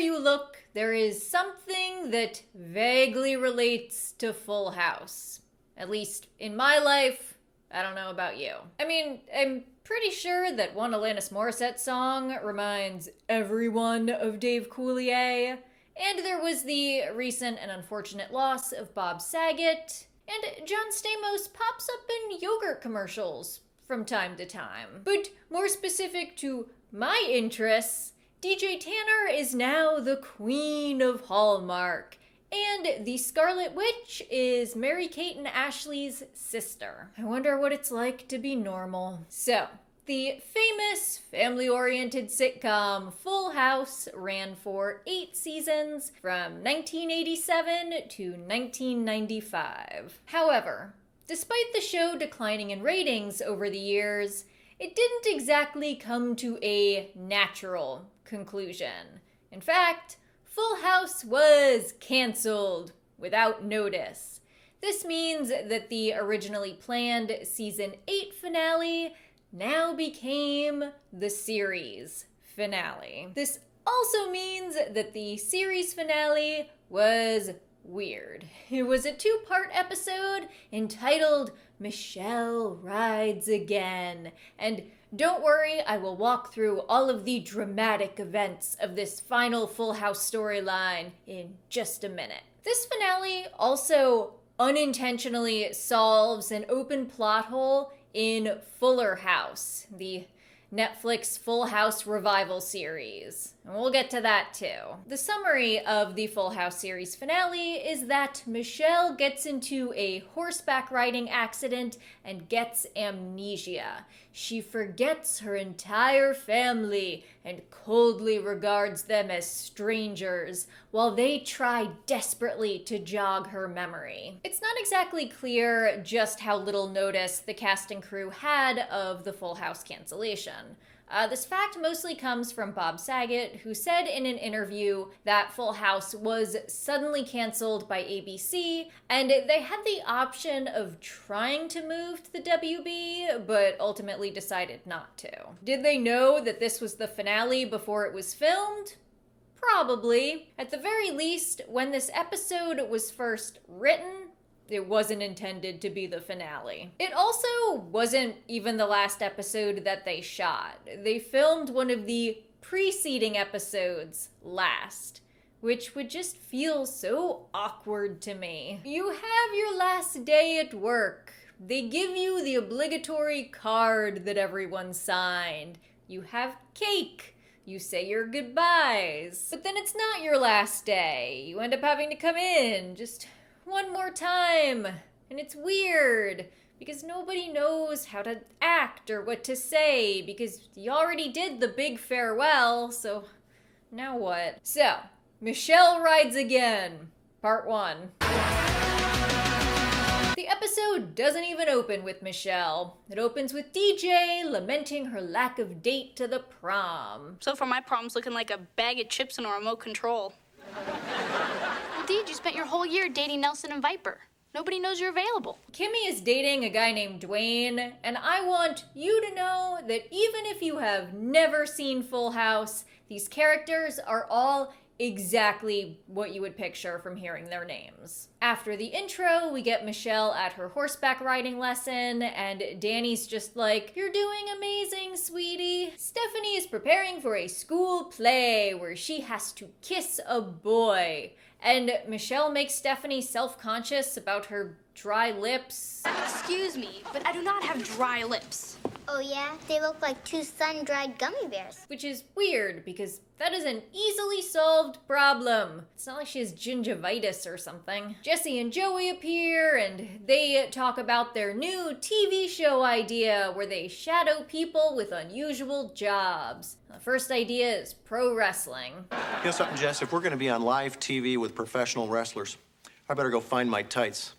you look, there is something that vaguely relates to Full House. At least in my life, I don't know about you. I mean, I'm pretty sure that one Alanis Morissette song reminds everyone of Dave Coulier, and there was the recent and unfortunate loss of Bob Saget, and John Stamos pops up in yogurt commercials from time to time. But more specific to my interests, DJ Tanner is now the queen of Hallmark, and the Scarlet Witch is Mary-Kate and Ashley's sister. I wonder what it's like to be normal. So, the famous family-oriented sitcom Full House ran for 8 seasons from 1987 to 1995. However, despite the show declining in ratings over the years, it didn't exactly come to a natural conclusion. In fact, Full House was canceled without notice. This means that the originally planned season 8 finale now became the series finale. This also means that the series finale was weird. It was a 2-part episode entitled Michelle Rides Again, and don't worry, I will walk through all of the dramatic events of this final Full House storyline in just a minute. This finale also unintentionally solves an open plot hole in Fuller House, the Netflix Full House revival series. And we'll get to that too. The summary of the Full House series finale is that Michelle gets into a horseback riding accident and gets amnesia. She forgets her entire family and coldly regards them as strangers while they try desperately to jog her memory. It's not exactly clear just how little notice the cast and crew had of the Full House cancellation. This fact mostly comes from Bob Saget, who said in an interview that Full House was suddenly canceled by ABC, and they had the option of trying to move to the WB, but ultimately decided not to. Did they know that this was the finale before it was filmed? Probably. At the very least, when this episode was first written, it wasn't intended to be the finale. It also wasn't even the last episode that they shot. They filmed one of the preceding episodes last, which would just feel so awkward to me. You have your last day at work. They give you the obligatory card that everyone signed. You have cake. You say your goodbyes. But then it's not your last day. You end up having to come in just one more time, and it's weird because nobody knows how to act or what to say because you already did the big farewell, so now what? So, Michelle Rides Again, Part 1. The episode doesn't even open with Michelle. It opens with DJ lamenting her lack of date to the prom. So far my prom's looking like a bag of chips and a remote control. Indeed, you spent your whole year dating Nelson and Viper. Nobody knows you're available. Kimmy is dating a guy named Dwayne, and I want you to know that even if you have never seen Full House, these characters are all exactly what you would picture from hearing their names. After the intro, we get Michelle at her horseback riding lesson, and Danny's just like, "You're doing amazing, sweetie." Stephanie is preparing for a school play where she has to kiss a boy, and Michelle makes Stephanie self-conscious about her dry lips. Excuse me, but I do not have dry lips. Oh yeah? They look like 2 sun-dried gummy bears. Which is weird, because that is an easily solved problem. It's not like she has gingivitis or something. Jesse and Joey appear, and they talk about their new TV show idea where they shadow people with unusual jobs. The first idea is pro wrestling. You know something, Jess? If we're going to be on live TV with professional wrestlers, I better go find my tights.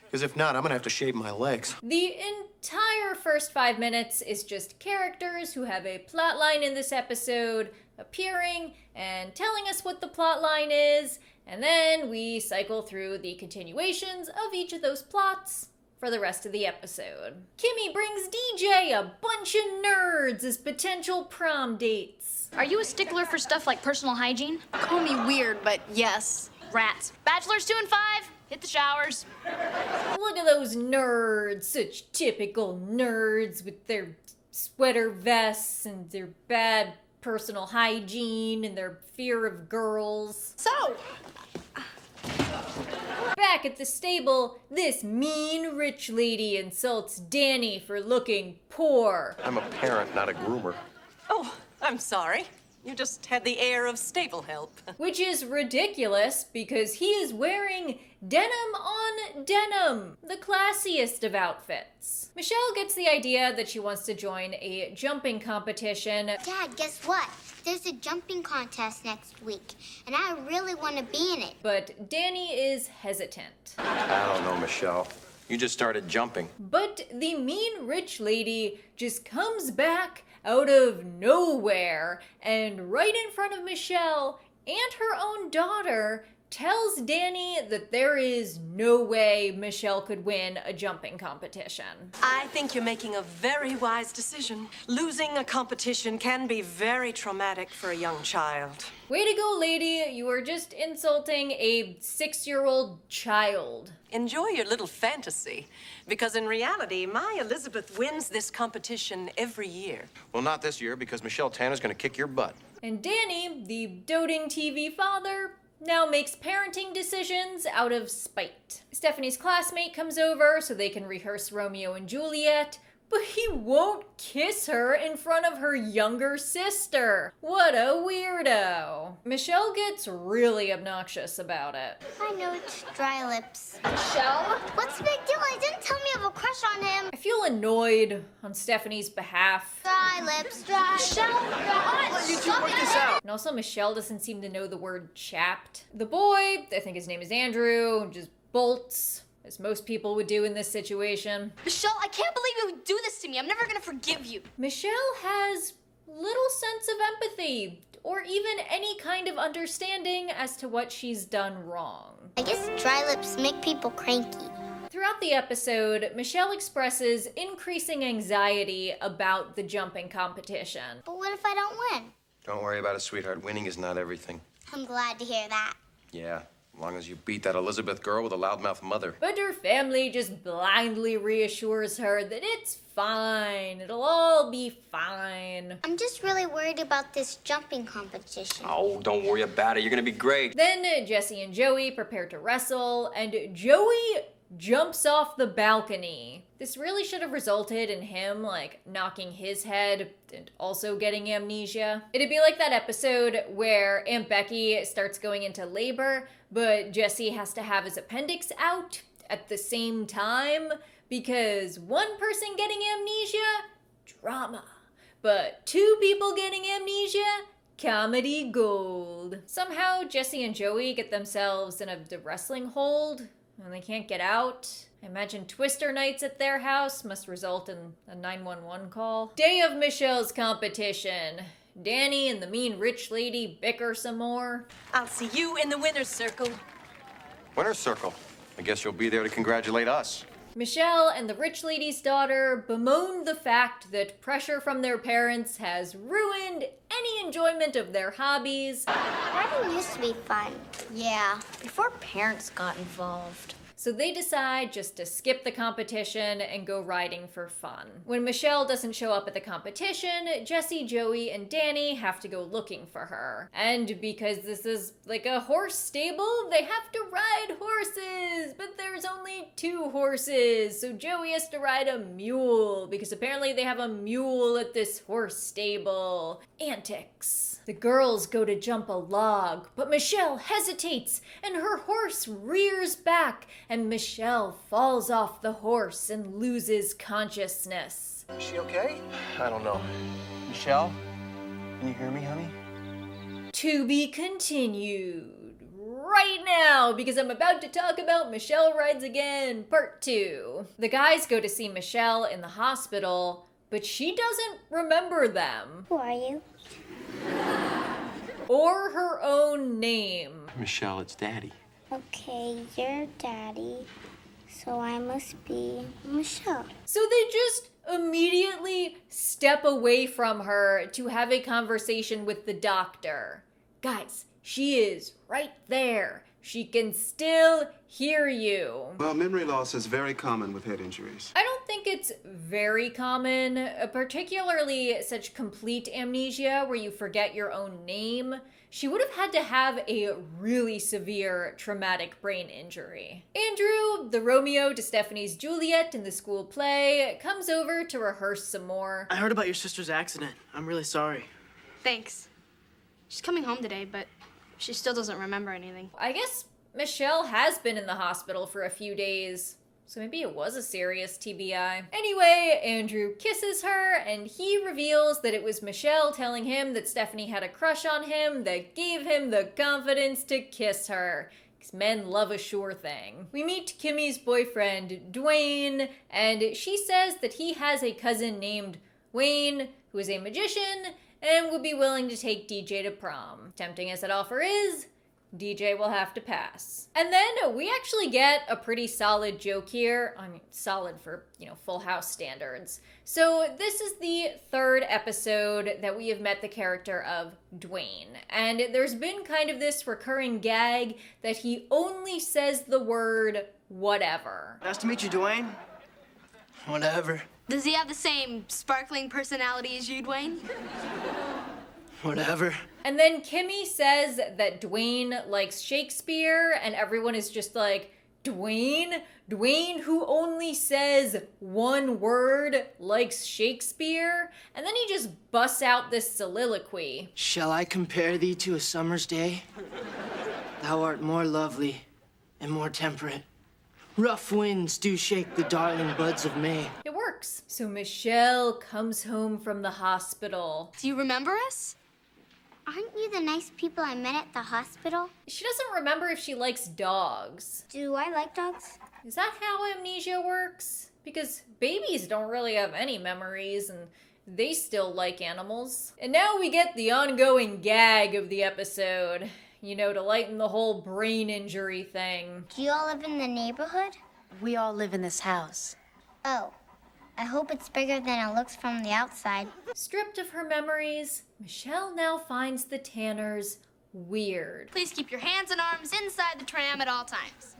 Because if not, I'm going to have to shave my legs. The entire first 5 minutes is just characters who have a plot line in this episode appearing and telling us what the plot line is, and then we cycle through the continuations of each of those plots for the rest of the episode. Kimmy brings DJ a bunch of nerds as potential prom dates. Are you a stickler for stuff like personal hygiene? Call me weird, but yes. Rats. Bachelors 2 and 5, hit the showers. Look at those nerds, such typical nerds with their sweater vests and their bad personal hygiene and their fear of girls. So, Back at the stable, this mean rich lady insults Danny for looking poor. I'm a parent, not a groomer. oh, I'm sorry. You just had the air of stable help. Which is ridiculous because he is wearing denim on denim, the classiest of outfits. Michelle gets the idea that she wants to join a jumping competition. Dad, guess what? There's a jumping contest next week, and I really want to be in it. But Danny is hesitant. I don't know, Michelle. You just started jumping. But the mean rich lady just comes back out of nowhere and right in front of Michelle and her own daughter tells Danny that there is no way Michelle could win a jumping competition. I think you're making a very wise decision. Losing a competition can be very traumatic for a young child. Way to go, lady. You are just insulting a 6-year-old child. Enjoy your little fantasy, because in reality, my Elizabeth wins this competition every year. Well, not this year, because Michelle Tanner's gonna kick your butt. And Danny, the doting TV father, now makes parenting decisions out of spite. Stephanie's classmate comes over so they can rehearse Romeo and Juliet, but he won't kiss her in front of her younger sister. What a weirdo. Michelle gets really obnoxious about it. I know it's dry lips. Michelle? What's the big deal? I didn't tell me I have a crush on him. I feel annoyed on Stephanie's behalf. Dry lips, dry. And also, Michelle doesn't seem to know the word chapped. The boy, I think his name is Andrew, just bolts, as most people would do in this situation. Michelle, I can't believe you would do this to me. I'm never gonna forgive you. Michelle has little sense of empathy, or even any kind of understanding as to what she's done wrong. I guess dry lips make people cranky. Throughout the episode, Michelle expresses increasing anxiety about the jumping competition. But what if I don't win? Don't worry about it, sweetheart. Winning is not everything. I'm glad to hear that. Yeah, as long as you beat that Elizabeth girl with a loudmouth mother. But her family just blindly reassures her that it's fine. It'll all be fine. I'm just really worried about this jumping competition. Oh, don't worry about it. You're gonna be great. Then Jesse and Joey prepare to wrestle, and Joey jumps off the balcony. This really should have resulted in him, knocking his head and also getting amnesia. It'd be like that episode where Aunt Becky starts going into labor, but Jesse has to have his appendix out at the same time because one person getting amnesia, drama. But 2 people getting amnesia, comedy gold. Somehow, Jesse and Joey get themselves in a wrestling hold, and they can't get out. I imagine Twister nights at their house must result in a 911 call. Day of Michelle's competition. Danny and the mean rich lady bicker some more. I'll see you in the winner's circle. Winner's circle. I guess you'll be there to congratulate us. Michelle and the rich lady's daughter bemoan the fact that pressure from their parents has ruined any enjoyment of their hobbies. Riding used to be fun. Yeah, before parents got involved. So they decide just to skip the competition and go riding for fun. When Michelle doesn't show up at the competition, Jesse, Joey, and Danny have to go looking for her. And because this is like a horse stable, they have to ride horses, but there's only 2 horses. So Joey has to ride a mule because apparently they have a mule at this horse stable. Antics. The girls go to jump a log, but Michelle hesitates and her horse rears back and Michelle falls off the horse and loses consciousness. Is she okay? I don't know. Michelle? Can you hear me, honey? To be continued right now because I'm about to talk about Michelle Rides Again, part 2. The guys go to see Michelle in the hospital, but she doesn't remember them. Who are you? Or her own name. Michelle, it's Daddy. Okay, you're Daddy. So I must be Michelle. So they just immediately step away from her to have a conversation with the doctor. Guys, she is right there. She can still hear you. Well, memory loss is very common with head injuries. I don't think it's very common, particularly such complete amnesia where you forget your own name. She would have had to have a really severe traumatic brain injury. Andrew, the Romeo to Stephanie's Juliet in the school play, comes over to rehearse some more. I heard about your sister's accident. I'm really sorry. Thanks. She's coming home today, but she still doesn't remember anything. I guess Michelle has been in the hospital for a few days, so maybe it was a serious TBI. Anyway, Andrew kisses her, and he reveals that it was Michelle telling him that Stephanie had a crush on him that gave him the confidence to kiss her. Because men love a sure thing. We meet Kimmy's boyfriend, Dwayne, and she says that he has a cousin named Wayne, who is a magician, and would be willing to take DJ to prom. Tempting as that offer is, DJ will have to pass. And then we actually get a pretty solid joke here. I mean, solid for, Full House standards. So this is the third episode that we have met the character of Dwayne. And there's been kind of this recurring gag that he only says the word whatever. Nice to meet you, Dwayne. Whatever. Does he have the same sparkling personality as you, Dwayne? Whatever. And then Kimmy says that Dwayne likes Shakespeare, and everyone is just like, Dwayne? Dwayne, who only says one word, likes Shakespeare? And then he just busts out this soliloquy. Shall I compare thee to a summer's day? Thou art more lovely and more temperate. Rough winds do shake the darling buds of May. It works. So Michelle comes home from the hospital. Do you remember us? Aren't you the nice people I met at the hospital? She doesn't remember if she likes dogs. Do I like dogs? Is that how amnesia works? Because babies don't really have any memories and they still like animals. And now we get the ongoing gag of the episode. To lighten the whole brain injury thing. Do you all live in the neighborhood? We all live in this house. Oh, I hope it's bigger than it looks from the outside. Stripped of her memories, Michelle now finds the Tanners weird. Please keep your hands and arms inside the tram at all times.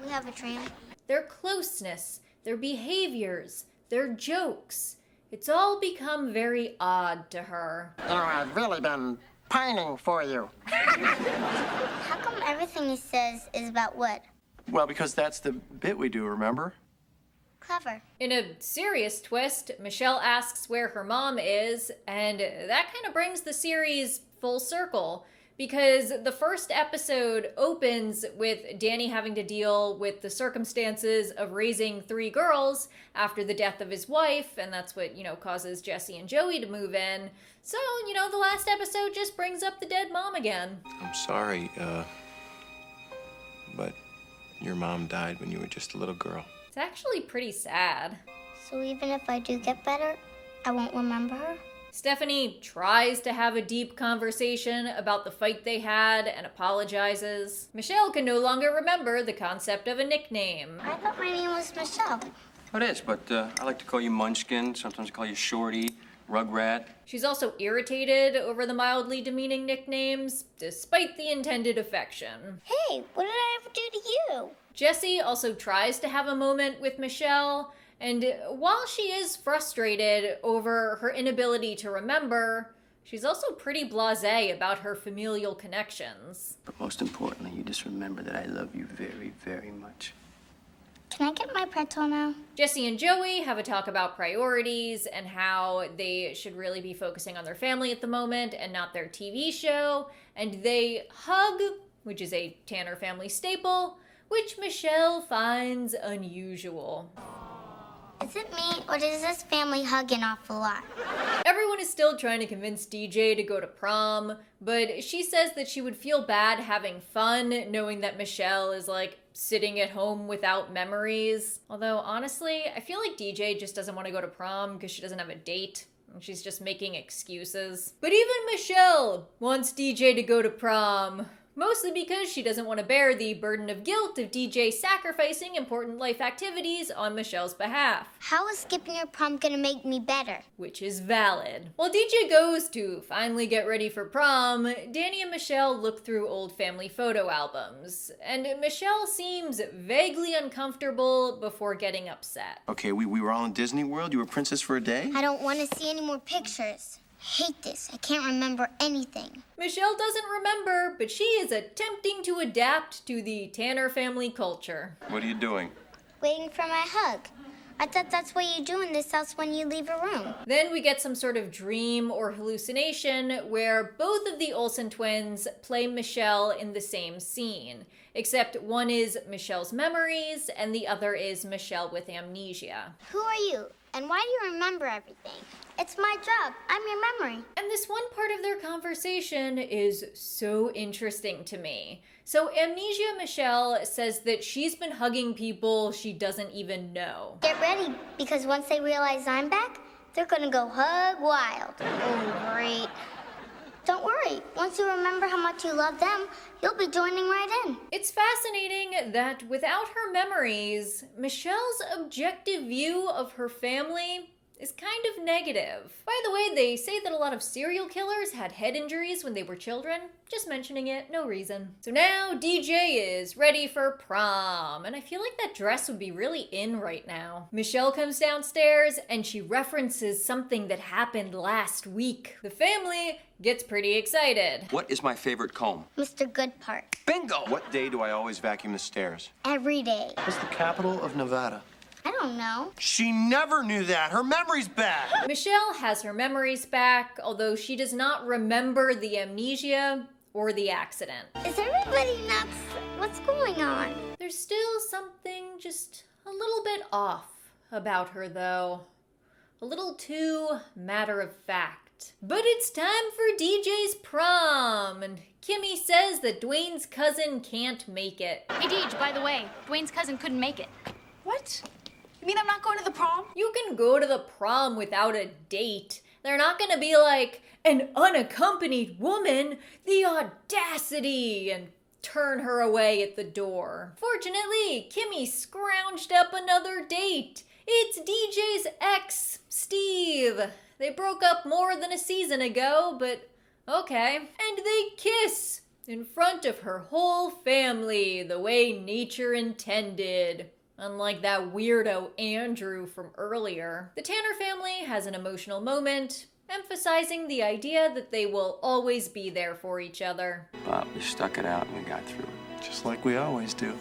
We have a tram. Their closeness, their behaviors, their jokes. It's all become very odd to her. I've really been pining for you. How come everything he says is about what? Well, because that's the bit we do, remember? Clever. In a serious twist, Michelle asks where her mom is, and that kind of brings the series full circle. Because the first episode opens with Danny having to deal with the circumstances of raising 3 girls after the death of his wife, and that's what, causes Jesse and Joey to move in. So, the last episode just brings up the dead mom again. I'm sorry, but your mom died when you were just a little girl. It's actually pretty sad. So even if I do get better, I won't remember her? Stephanie tries to have a deep conversation about the fight they had and apologizes. Michelle can no longer remember the concept of a nickname. I thought my name was Michelle. It is, but I like to call you Munchkin, sometimes call you Shorty, Rugrat. She's also irritated over the mildly demeaning nicknames, despite the intended affection. Hey, what did I ever do to you? Jesse also tries to have a moment with Michelle, and while she is frustrated over her inability to remember, she's also pretty blasé about her familial connections. But most importantly, you just remember that I love you very, very much. Can I get my pretzel now? Jesse and Joey have a talk about priorities and how they should really be focusing on their family at the moment and not their TV show. And they hug, which is a Tanner family staple, which Michelle finds unusual. Is it me, or does this family hug an awful lot? Everyone is still trying to convince DJ to go to prom, but she says that she would feel bad having fun knowing that Michelle is sitting at home without memories. Although honestly, I feel like DJ just doesn't want to go to prom because she doesn't have a date. And she's just making excuses. But even Michelle wants DJ to go to prom. mostly because she doesn't want to bear the burden of guilt of DJ sacrificing important life activities on Michelle's behalf. How is skipping your prom gonna make me better? Which is valid. While DJ goes to finally get ready for prom, Danny and Michelle look through old family photo albums, and Michelle seems vaguely uncomfortable before getting upset. Okay, we were all in Disney World. You were princess for a day? I don't want to see any more pictures. Hate this. I can't remember anything. Michelle doesn't remember, but she is attempting to adapt to the Tanner family culture. What are you doing? Waiting for my hug. I thought that's what you do in this house when you leave a room. Then we get some sort of dream or hallucination where both of the Olsen twins play Michelle in the same scene, except one is Michelle's memories and the other is Michelle with amnesia. Who are you? And why do you remember everything? It's my job. I'm your memory. And this one part of their conversation is so interesting to me. So Amnesia Michelle says that she's been hugging people she doesn't even know. Get ready, because once they realize I'm back, they're gonna go hug wild. Oh, great. Don't worry. Once you remember how much you love them, you'll be joining right in. It's fascinating that without her memories, Michelle's objective view of her family is kind of negative. By the way, they say that a lot of serial killers had head injuries when they were children. Just mentioning it, no reason. So now DJ is ready for prom, and I feel like that dress would be really in right now. Michelle comes downstairs and she references something that happened last week. The family gets pretty excited. What is my favorite comb? Mr. Goodpart. Bingo! What day do I always vacuum the stairs? Every day. What's the capital of Nevada? I don't know. She never knew that. Her memory's bad. Michelle has her memories back, although she does not remember the amnesia or the accident. Is everybody nuts? What's going on? There's still something just a little bit off about her, though. A little too matter of fact. But it's time for DJ's prom, and Kimmy says that Dwayne's cousin can't make it. Hey, Deej, by the way, Dwayne's cousin couldn't make it. What? You mean I'm not going to the prom? You can go to the prom without a date. They're not gonna be like, an unaccompanied woman, the audacity, and turn her away at the door. Fortunately, Kimmy scrounged up another date. It's DJ's ex, Steve. They broke up more than a season ago, but okay. And they kiss in front of her whole family, the way nature intended. Unlike that weirdo Andrew from earlier. The Tanner family has an emotional moment, emphasizing the idea that they will always be there for each other. But we stuck it out and we got through it. Just like we always do.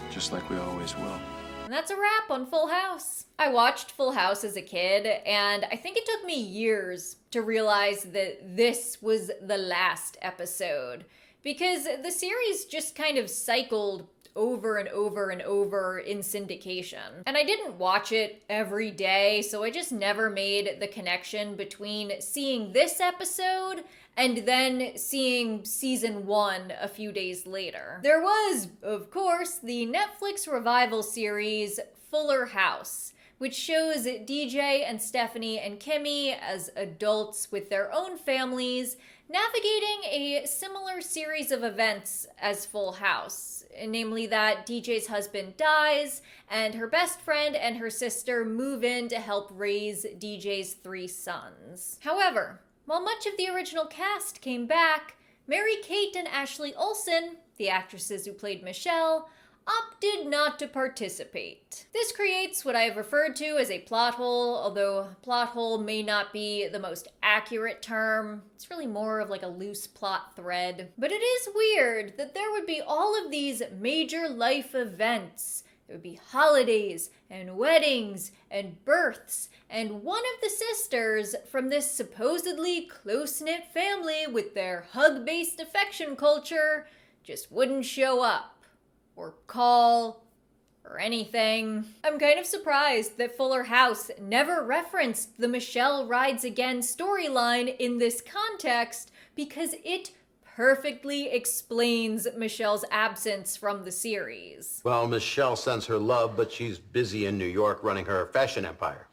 Just like we always will. And that's a wrap on Full House. I watched Full House as a kid, and I think it took me years to realize that this was the last episode. Because the series just kind of cycled over and over and over in syndication. And I didn't watch it every day, so I just never made the connection between seeing this episode and then seeing season 1 a few days later. There was, of course, the Netflix revival series Fuller House, which shows DJ and Stephanie and Kimmy as adults with their own families navigating a similar series of events as Full House, namely that DJ's husband dies and her best friend and her sister move in to help raise DJ's 3 sons. However, while much of the original cast came back, Mary-Kate and Ashley Olsen, the actresses who played Michelle, opted not to participate. This creates what I have referred to as a plot hole, although plot hole may not be the most accurate term. It's really more of like a loose plot thread. But it is weird that there would be all of these major life events. There would be holidays and weddings and births, and one of the sisters from this supposedly close-knit family with their hug-based affection culture just wouldn't show up. Or call, or anything. I'm kind of surprised that Fuller House never referenced the Michelle Rides Again storyline in this context, because it perfectly explains Michelle's absence from the series. Well, Michelle sends her love, but she's busy in New York running her fashion empire.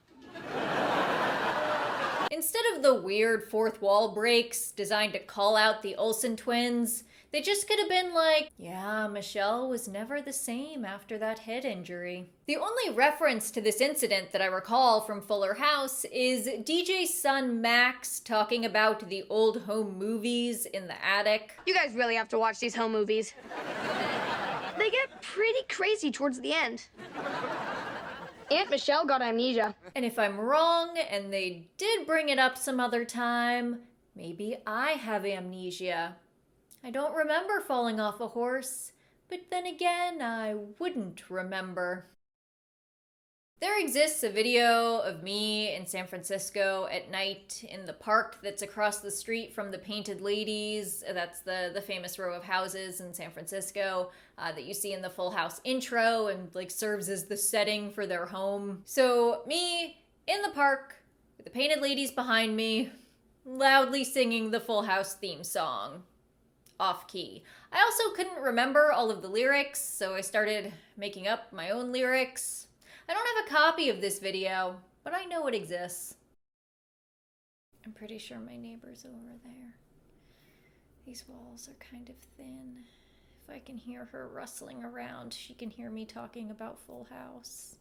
Instead of the weird fourth wall breaks designed to call out the Olsen twins, They just could have been like, yeah, Michelle was never the same after that head injury. The only reference to this incident that I recall from Fuller House is DJ's son Max talking about the old home movies in the attic. You guys really have to watch these home movies. They get pretty crazy towards the end. Aunt Michelle got amnesia. And if I'm wrong and they did bring it up some other time, maybe I have amnesia. I don't remember falling off a horse, but then again, I wouldn't remember. There exists a video of me in San Francisco at night in the park that's across the street from the Painted Ladies. That's the famous row of houses in San Francisco that you see in the Full House intro and like serves as the setting for their home. So me in the park with the Painted Ladies behind me, loudly singing the Full House theme song. Off key. I also couldn't remember all of the lyrics, so I started making up my own lyrics. I don't have a copy of this video, but I know it exists. I'm pretty sure my neighbor's over there. These walls are kind of thin. If I can hear her rustling around, she can hear me talking about Full House.